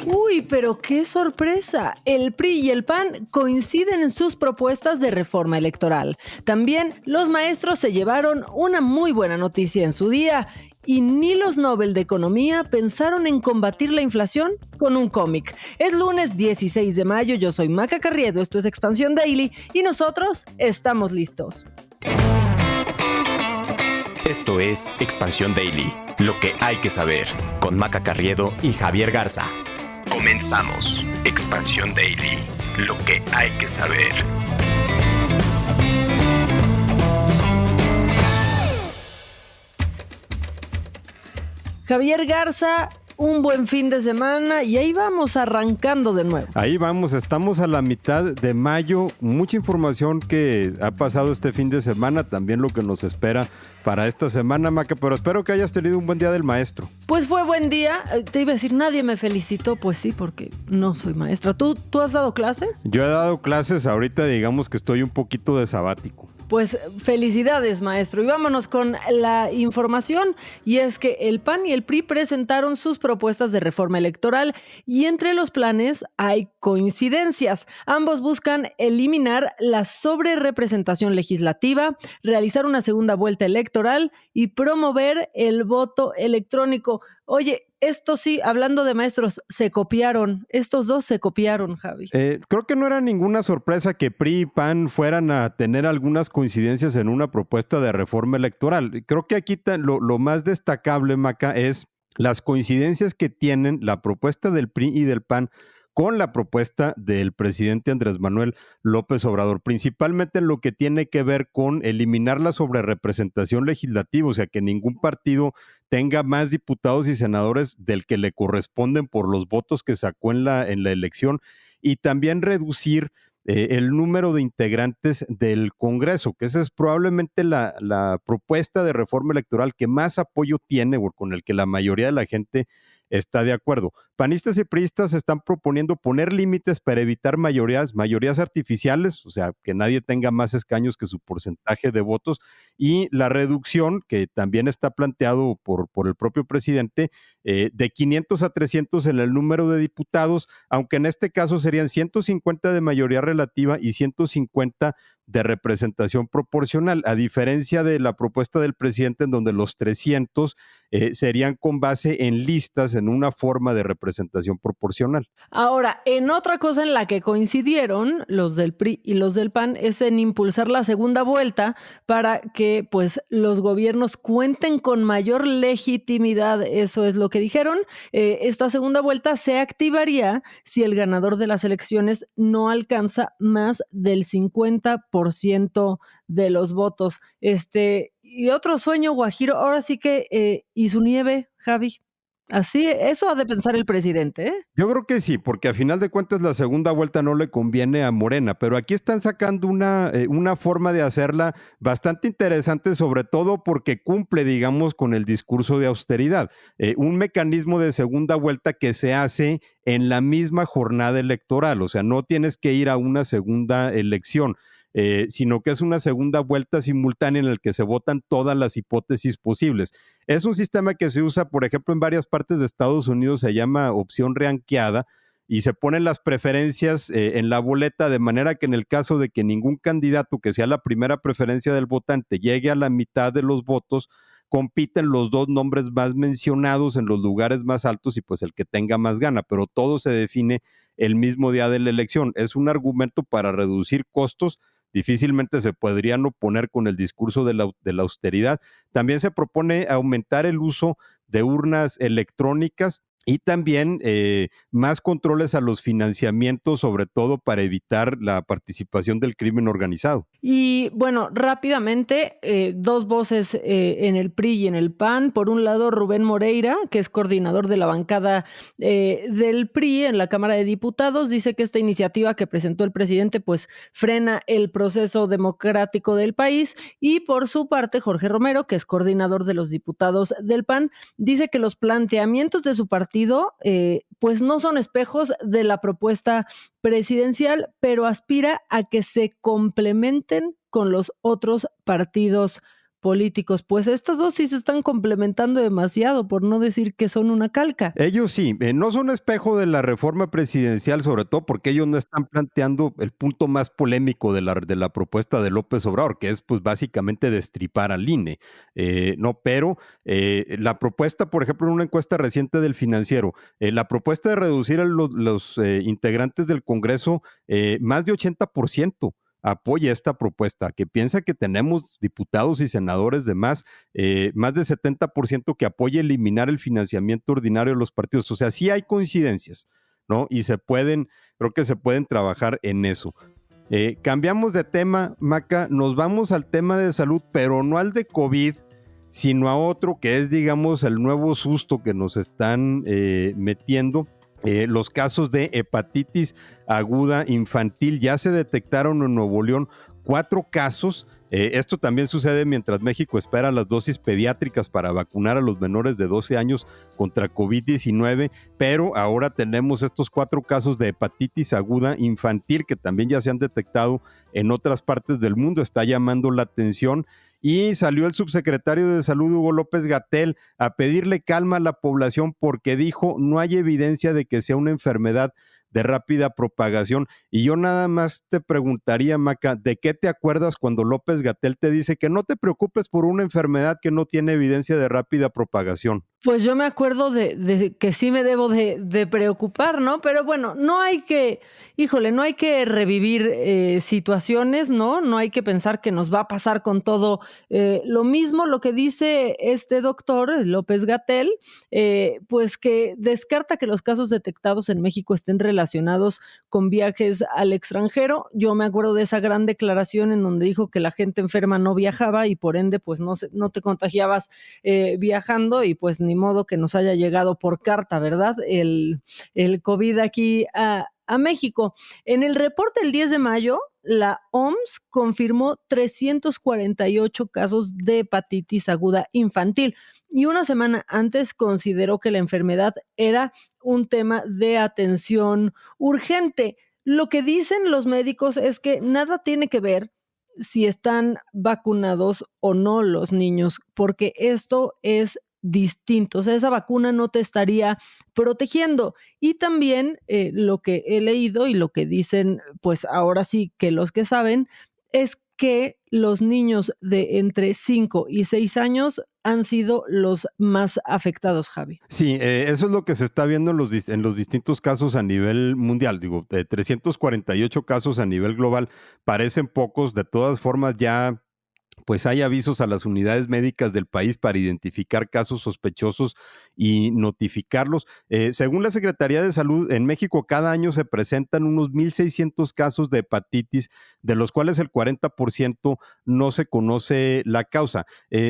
Uy, pero qué sorpresa. El PRI y el PAN coinciden en sus propuestas de reforma electoral. También los maestros se llevaron una muy buena noticia en su día y ni los Nobel de Economía pensaron en combatir la inflación con un cómic. Es lunes 16 de mayo, yo soy Maca Carriedo, esto es Expansión Daily y nosotros estamos listos. Esto es Expansión Daily, lo que hay que saber, con Maca Carriedo y Javier Garza. Comenzamos. Expansión Daily, lo que hay que saber. Javier Garza, un buen fin de semana y ahí vamos arrancando de nuevo. Ahí vamos, estamos a la mitad de mayo, mucha información que ha pasado este fin de semana, también lo que nos espera para esta semana, Maca, pero espero que hayas tenido un buen día del maestro. Pues fue buen día, te iba a decir, nadie me felicitó, pues sí, porque no soy maestra. ¿Tú has dado clases? Yo he dado clases, ahorita digamos que estoy un poquito de sabático. Pues felicidades, maestro. Y vámonos con la información. Y es que el PAN y el PRI presentaron sus propuestas de reforma electoral y entre los planes hay coincidencias. Ambos buscan eliminar la sobrerepresentación legislativa, realizar una segunda vuelta electoral y promover el voto electrónico. Oye, esto sí, hablando de maestros, se copiaron. Estos dos se copiaron, Javi. Creo que no era ninguna sorpresa que PRI y PAN fueran a tener algunas coincidencias en una propuesta de reforma electoral. Creo que aquí lo más destacable, Maca, es las coincidencias que tienen la propuesta del PRI y del PAN con la propuesta del presidente Andrés Manuel López Obrador, principalmente en lo que tiene que ver con eliminar la sobrerepresentación legislativa, o sea, que ningún partido tenga más diputados y senadores del que le corresponden por los votos que sacó en la elección, y también reducir el número de integrantes del Congreso, que esa es probablemente la propuesta de reforma electoral que más apoyo tiene o con el que la mayoría de la gente está de acuerdo. Panistas y priistas están proponiendo poner límites para evitar mayorías artificiales, o sea, que nadie tenga más escaños que su porcentaje de votos, y la reducción, que también está planteado por el propio presidente, de 500 a 300 en el número de diputados, aunque en este caso serían 150 de mayoría relativa y 150 de representación proporcional, a diferencia de la propuesta del presidente en donde los 300 serían con base en listas en una forma de representación proporcional. Ahora, en otra cosa en la que coincidieron los del PRI y los del PAN es en impulsar la segunda vuelta para que pues los gobiernos cuenten con mayor legitimidad. Eso es lo que dijeron. Esta segunda vuelta se activaría si el ganador de las elecciones no alcanza más del 50% de los votos. Y otro sueño guajiro, ahora sí que, y su nieve, Javi. Así, eso ha de pensar el presidente, ¿eh? Yo creo que sí, porque a final de cuentas la segunda vuelta no le conviene a Morena, pero aquí están sacando una forma de hacerla bastante interesante, sobre todo porque cumple, digamos, con el discurso de austeridad. Un mecanismo de segunda vuelta que se hace en la misma jornada electoral, o sea, no tienes que ir a una segunda elección. Sino que es una segunda vuelta simultánea en la que se votan todas las hipótesis posibles. Es un sistema que se usa, por ejemplo, en varias partes de Estados Unidos, se llama opción ranqueada, y se ponen las preferencias en la boleta, de manera que en el caso de que ningún candidato que sea la primera preferencia del votante llegue a la mitad de los votos, compiten los dos nombres más mencionados en los lugares más altos y pues el que tenga más gana, pero todo se define el mismo día de la elección. Es un argumento para reducir costos. Difícilmente se podrían oponer con el discurso de la austeridad. También se propone aumentar el uso de urnas electrónicas y también más controles a los financiamientos, sobre todo para evitar la participación del crimen organizado. Y bueno, rápidamente, dos voces en el PRI y en el PAN. Por un lado, Rubén Moreira, que es coordinador de la bancada del PRI en la Cámara de Diputados, dice que esta iniciativa que presentó el presidente pues frena el proceso democrático del país. Y por su parte, Jorge Romero, que es coordinador de los diputados del PAN, dice que los planteamientos de su partido pues no son espejos de la propuesta presidencial, pero aspira a que se complementen con los otros partidos políticos, pues estas dos sí se están complementando demasiado, por no decir que son una calca. Ellos sí, no son espejo de la reforma presidencial, sobre todo porque ellos no están planteando el punto más polémico de la propuesta de López Obrador, que es pues básicamente destripar al INE. No, pero la propuesta, por ejemplo, en una encuesta reciente del Financiero, la propuesta de reducir a los integrantes del Congreso, más de 80% apoya esta propuesta, que piensa que tenemos diputados y senadores de más de 70% que apoya eliminar el financiamiento ordinario de los partidos. O sea, sí hay coincidencias, ¿no? Y creo que se pueden trabajar en eso. Cambiamos de tema, Maca, nos vamos al tema de salud, pero no al de COVID, sino a otro que es, digamos, el nuevo susto que nos están metiendo. Los casos de hepatitis aguda infantil ya se detectaron en Nuevo León 4 casos. Esto también sucede mientras México espera las dosis pediátricas para vacunar a los menores de 12 años contra COVID-19, pero ahora tenemos estos 4 casos de hepatitis aguda infantil que también ya se han detectado en otras partes del mundo. Está llamando la atención. Y salió el subsecretario de Salud, Hugo López-Gatell, a pedirle calma a la población porque dijo no hay evidencia de que sea una enfermedad de rápida propagación. Y yo nada más te preguntaría, Maca, ¿de qué te acuerdas cuando López-Gatell te dice que no te preocupes por una enfermedad que no tiene evidencia de rápida propagación? Pues yo me acuerdo de que sí me debo de preocupar, ¿no? Pero bueno, no hay que revivir situaciones, ¿no? No hay que pensar que nos va a pasar con todo lo mismo. Lo que dice este doctor, López-Gatell, pues que descarta que los casos detectados en México estén relacionados con viajes al extranjero. Yo me acuerdo de esa gran declaración en donde dijo que la gente enferma no viajaba y por ende pues no te contagiabas viajando, y pues ni modo que nos haya llegado por carta, ¿verdad? El COVID aquí a México. En el reporte del 10 de mayo, la OMS confirmó 348 casos de hepatitis aguda infantil y una semana antes consideró que la enfermedad era un tema de atención urgente. Lo que dicen los médicos es que nada tiene que ver si están vacunados o no los niños, porque esto es distinto. O sea, esa vacuna no te estaría protegiendo. Y también lo que he leído y lo que dicen, pues ahora sí que los que saben, es que los niños de entre 5 y 6 años han sido los más afectados, Javi. Sí, eso es lo que se está viendo en los distintos casos a nivel mundial. Digo, 348 casos a nivel global parecen pocos. De todas formas, ya pues hay avisos a las unidades médicas del país para identificar casos sospechosos y notificarlos. Según la Secretaría de Salud, en México cada año se presentan unos 1,600 casos de hepatitis, de los cuales el 40% no se conoce la causa.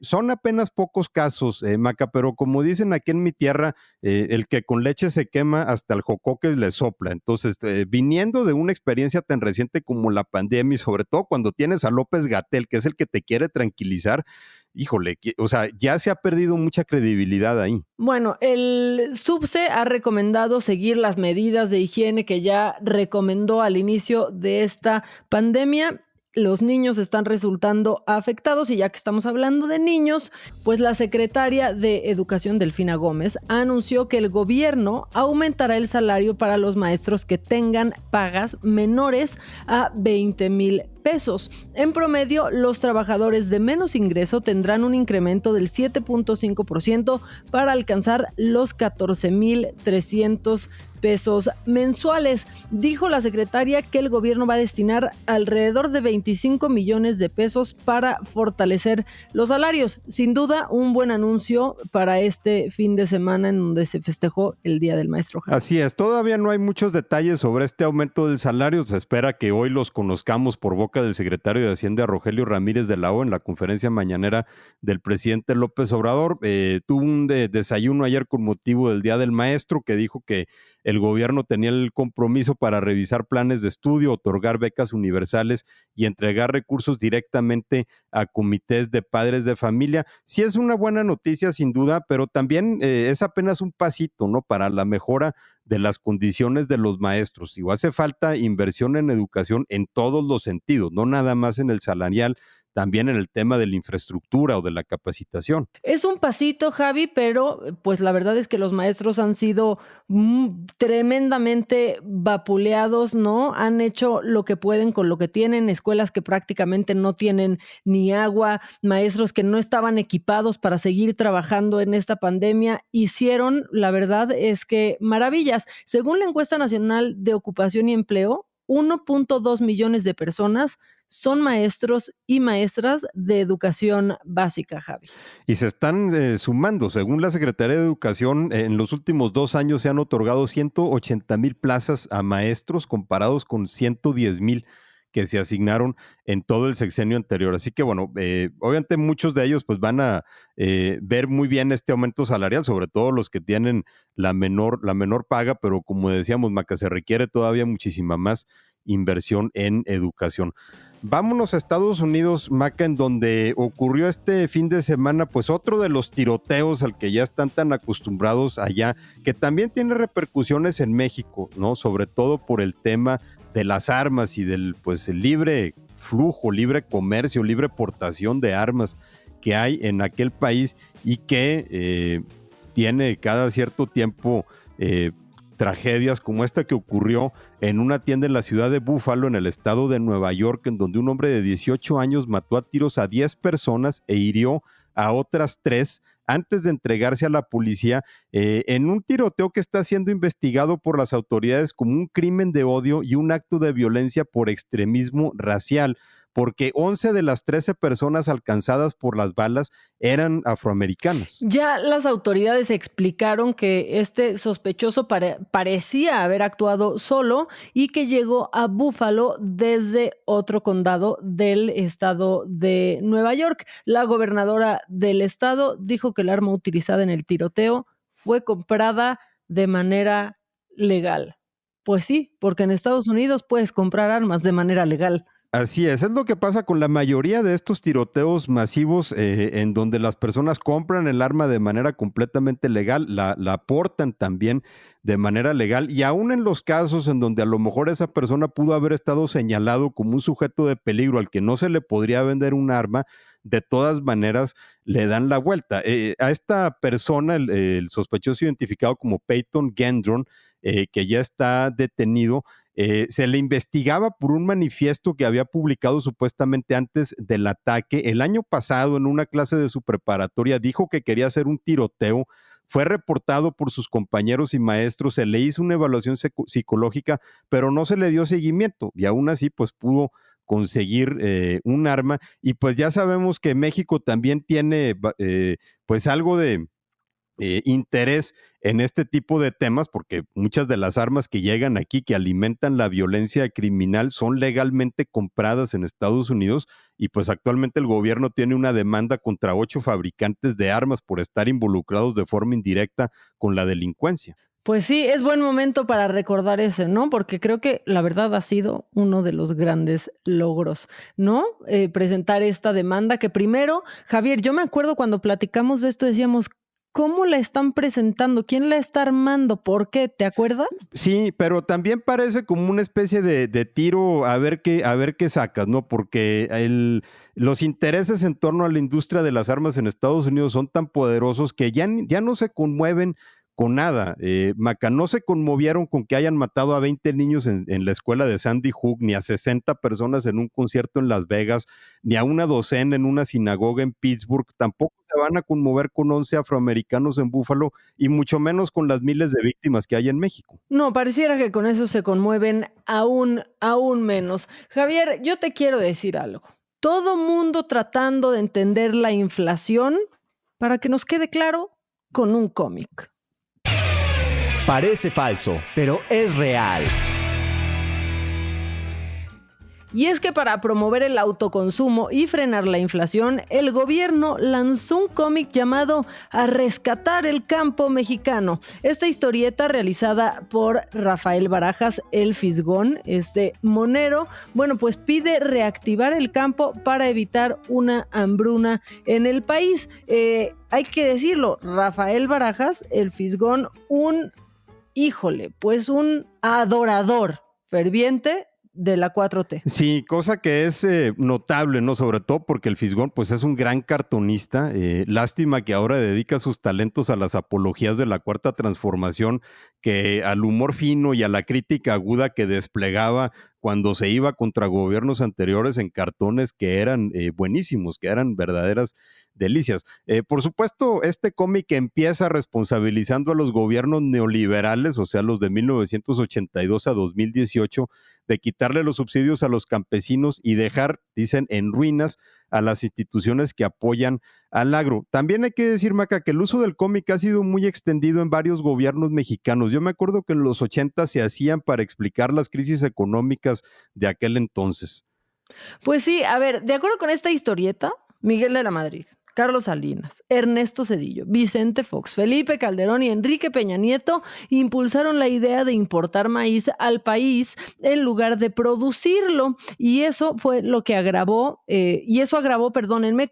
Son apenas pocos casos, Maca, pero como dicen aquí en mi tierra, el que con leche se quema, hasta el jocoque le sopla. Entonces, viniendo de una experiencia tan reciente como la pandemia, y sobre todo cuando tienes a López-Gatell, que es el que te quiere tranquilizar, híjole, o sea, ya se ha perdido mucha credibilidad ahí. Bueno, el SUBSE ha recomendado seguir las medidas de higiene que ya recomendó al inicio de esta pandemia. Los niños están resultando afectados y ya que estamos hablando de niños, pues la secretaria de Educación, Delfina Gómez, anunció que el gobierno aumentará el salario para los maestros que tengan pagas menores a 20,000 pesos. En promedio, los trabajadores de menos ingreso tendrán un incremento del 7.5% para alcanzar los 14,300 pesos mensuales. Dijo la secretaria que el gobierno va a destinar alrededor de 25 millones de pesos para fortalecer los salarios. Sin duda, un buen anuncio para este fin de semana en donde se festejó el Día del Maestro. Así es, todavía no hay muchos detalles sobre este aumento del salario. Se espera que hoy los conozcamos por boca del secretario de Hacienda, Rogelio Ramírez de la O, en la conferencia mañanera del presidente López Obrador. Tuvo un desayuno ayer con motivo del Día del Maestro, que dijo que el gobierno tenía el compromiso para revisar planes de estudio, otorgar becas universales y entregar recursos directamente a comités de padres de familia. Sí es una buena noticia sin duda, pero también es apenas un pasito, ¿no?, para la mejora de las condiciones de los maestros. Igual hace falta inversión en educación en todos los sentidos, no nada más en el salarial, también en el tema de la infraestructura o de la capacitación. Es un pasito, Javi, pero pues la verdad es que los maestros han sido tremendamente vapuleados, ¿no? Han hecho lo que pueden con lo que tienen, escuelas que prácticamente no tienen ni agua, maestros que no estaban equipados para seguir trabajando en esta pandemia, hicieron, la verdad es que maravillas. Según la encuesta nacional de ocupación y empleo, 1.2 millones de personas son maestros y maestras de educación básica, Javi. Y se están sumando. Según la Secretaría de Educación, en los últimos 2 años se han otorgado 180,000 plazas a maestros comparados con 110,000 que se asignaron en todo el sexenio anterior. Así que, bueno, obviamente muchos de ellos pues van a ver muy bien este aumento salarial, sobre todo los que tienen la menor paga, pero como decíamos, Maca, se requiere todavía muchísima más inversión en educación. Vámonos a Estados Unidos, Maca, en donde ocurrió este fin de semana, pues otro de los tiroteos al que ya están tan acostumbrados allá, que también tiene repercusiones en México, ¿no? Sobre todo por el tema de las armas y del, pues, el libre flujo, libre comercio, libre portación de armas que hay en aquel país y que tiene cada cierto tiempo tragedias como esta que ocurrió en una tienda en la ciudad de Buffalo, en el estado de Nueva York, en donde un hombre de 18 años mató a tiros a 10 personas e hirió a otras 3 antes de entregarse a la policía en un tiroteo que está siendo investigado por las autoridades como un crimen de odio y un acto de violencia por extremismo racial, porque 11 de las 13 personas alcanzadas por las balas eran afroamericanas. Ya las autoridades explicaron que este sospechoso parecía haber actuado solo y que llegó a Buffalo desde otro condado del estado de Nueva York. La gobernadora del estado dijo que el arma utilizada en el tiroteo fue comprada de manera legal. Pues sí, porque en Estados Unidos puedes comprar armas de manera legal. Así es lo que pasa con la mayoría de estos tiroteos masivos en donde las personas compran el arma de manera completamente legal, la portan también de manera legal y aún en los casos en donde a lo mejor esa persona pudo haber estado señalado como un sujeto de peligro al que no se le podría vender un arma, de todas maneras le dan la vuelta. A esta persona, el sospechoso identificado como Peyton Gendron, que ya está detenido, se le investigaba por un manifiesto que había publicado supuestamente antes del ataque. El año pasado, en una clase de su preparatoria, dijo que quería hacer un tiroteo. Fue reportado por sus compañeros y maestros, se le hizo una evaluación psicológica, pero no se le dio seguimiento y aún así pues pudo conseguir un arma. Y pues ya sabemos que México también tiene pues algo de interés en este tipo de temas, porque muchas de las armas que llegan aquí, que alimentan la violencia criminal, son legalmente compradas en Estados Unidos y pues actualmente el gobierno tiene una demanda contra 8 fabricantes de armas por estar involucrados de forma indirecta con la delincuencia. Pues sí, es buen momento para recordar ese, ¿no? Porque creo que la verdad ha sido uno de los grandes logros, ¿no? Presentar esta demanda que primero, Javier, yo me acuerdo cuando platicamos de esto, decíamos, ¿cómo la están presentando? ¿Quién la está armando? ¿Por qué? ¿Te acuerdas? Sí, pero también parece como una especie de tiro a ver qué sacas, ¿no? Porque los intereses en torno a la industria de las armas en Estados Unidos son tan poderosos que ya no se conmueven con nada. Maca, no se conmovieron con que hayan matado a 20 niños en la escuela de Sandy Hook, ni a 60 personas en un concierto en Las Vegas, ni a una docena en una sinagoga en Pittsburgh. Tampoco se van a conmover con 11 afroamericanos en Buffalo y mucho menos con las miles de víctimas que hay en México. No, pareciera que con eso se conmueven aún menos. Javier, yo te quiero decir algo. Todo mundo tratando de entender la inflación para que nos quede claro con un cómic. Parece falso, pero es real. Y es que para promover el autoconsumo y frenar la inflación, el gobierno lanzó un cómic llamado A Rescatar el Campo Mexicano. Esta historieta realizada por Rafael Barajas, el Fisgón, este monero, bueno, pues pide reactivar el campo para evitar una hambruna en el país. Hay que decirlo, Rafael Barajas, el Fisgón, un adorador ferviente de la 4T. Sí, cosa que es notable, ¿no? Sobre todo porque el Fisgón, pues es un gran cartonista. Lástima que ahora dedica sus talentos a las apologías de la Cuarta Transformación, que al humor fino y a la crítica aguda que desplegaba cuando se iba contra gobiernos anteriores en cartones que eran buenísimos, que eran verdaderas delicias. Por supuesto, este cómic empieza responsabilizando a los gobiernos neoliberales, o sea, los de 1982 a 2018, de quitarle los subsidios a los campesinos y dejar, dicen, en ruinas a las instituciones que apoyan al agro. También hay que decir, Maca, que el uso del cómic ha sido muy extendido en varios gobiernos mexicanos. Yo me acuerdo que en los 80 se hacían para explicar las crisis económicas de aquel entonces. Pues sí, a ver, de acuerdo con esta historieta, Miguel de la Madrid, Carlos Salinas, Ernesto Zedillo, Vicente Fox, Felipe Calderón y Enrique Peña Nieto impulsaron la idea de importar maíz al país en lugar de producirlo, y eso fue lo que agravó,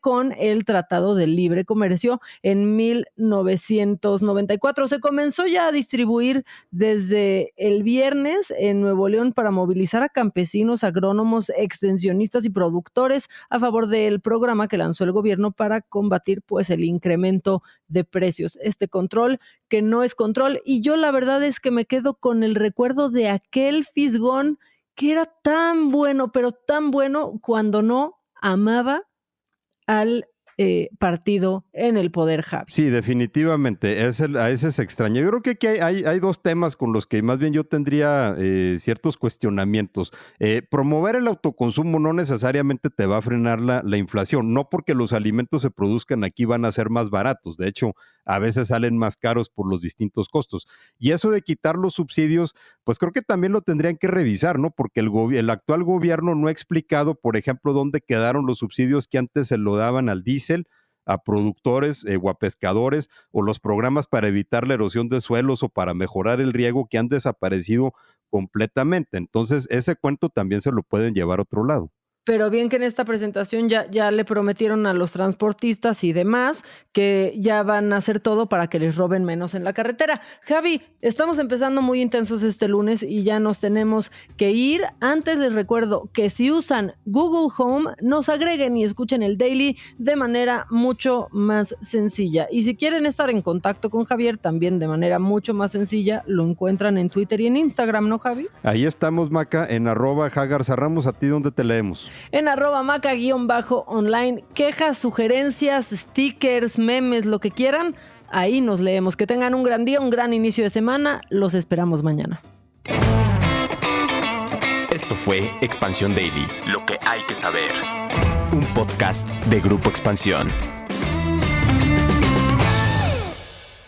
con el Tratado de Libre Comercio en 1994. Se comenzó ya a distribuir desde el viernes en Nuevo León para movilizar a campesinos, agrónomos, extensionistas y productores a favor del programa que lanzó el gobierno para combatir pues el incremento de precios, este control que no es control. Y yo la verdad es que me quedo con el recuerdo de aquel Fisgón que era tan bueno, pero tan bueno cuando no amaba al partido en el poder, Javi. Sí, definitivamente, a ese se extraña. Yo creo que aquí hay dos temas con los que más bien yo tendría ciertos cuestionamientos. Promover el autoconsumo no necesariamente te va a frenar la inflación, no porque los alimentos se produzcan aquí van a ser más baratos, de hecho, a veces salen más caros por los distintos costos. Y eso de quitar los subsidios, pues creo que también lo tendrían que revisar, ¿no? Porque el actual gobierno no ha explicado, por ejemplo, dónde quedaron los subsidios que antes se lo daban al diésel, a productores o a pescadores, o los programas para evitar la erosión de suelos o para mejorar el riego que han desaparecido completamente. Entonces, ese cuento también se lo pueden llevar a otro lado. Pero bien que en esta presentación ya le prometieron a los transportistas y demás que ya van a hacer todo para que les roben menos en la carretera. Javi, estamos empezando muy intensos este lunes y ya nos tenemos que ir. Antes les recuerdo que si usan Google Home, nos agreguen y escuchen el Daily de manera mucho más sencilla. Y si quieren estar en contacto con Javier también de manera mucho más sencilla, lo encuentran en Twitter y en Instagram, ¿no, Javi? Ahí estamos, Maca, en @JagarzaRamos. ¿A ti dónde te leemos? En @maca_online, quejas, sugerencias, stickers, memes, lo que quieran, ahí nos leemos. Que tengan un gran día, un gran inicio de semana. Los esperamos mañana. Esto fue Expansión Daily, lo que hay que saber. Un podcast de Grupo Expansión.